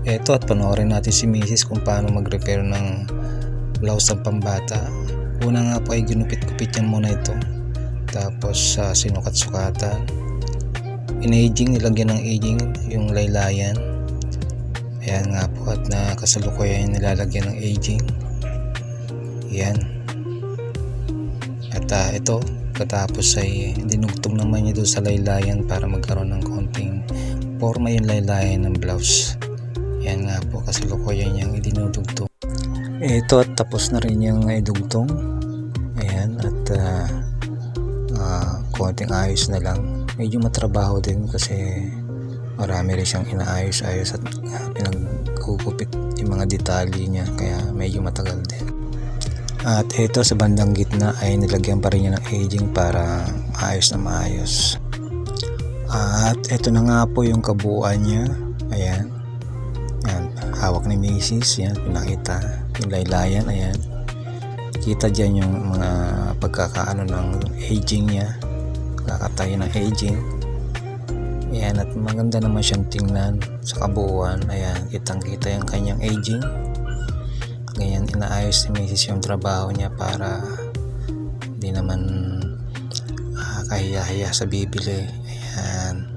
Eto, at panoorin natin si Mrs. kung paano mag-repair ng blouse ng pambata. Una nga po ay ginupit-gupit niya muna ito. Tapos sinukat-sukatan. In-aging, nilagyan ng aging yung laylayan. Ayan nga po, at kasalukuyan nilalagyan ng aging. Ayan. At ito, katapos ay dinugtong naman niya doon sa laylayan para magkaroon ng konting forma yung laylayan ng blouse. Yan nga po, kasalukuyan niyang idinudugtong. Ito, at tapos na rin niyang idugtong. Ayan, at konting ayos na lang. Medyo matrabaho din kasi marami rin siyang inaayos-ayos at pinagkukupit yung mga detalye niya, kaya medyo matagal din. At ito sa bandang gitna ay nilagyan pa rin niya ng aging para maayos na maayos. At ito na nga po yung kabuuan niya. Ayan. Ayan, hawak ni Mrs. Yan, pinakita yung laylayan. Ayan, kita dyan yung mga pagkakaano ng aging niya, kakatayo ng aging. Ayan, at maganda naman siyang tingnan sa kabuuan. Ayan, kitang kita yung kanyang aging. Ganyan inaayos ni Mrs. yung trabaho niya para hindi naman kahiya-hiya sa bibili. Ayan.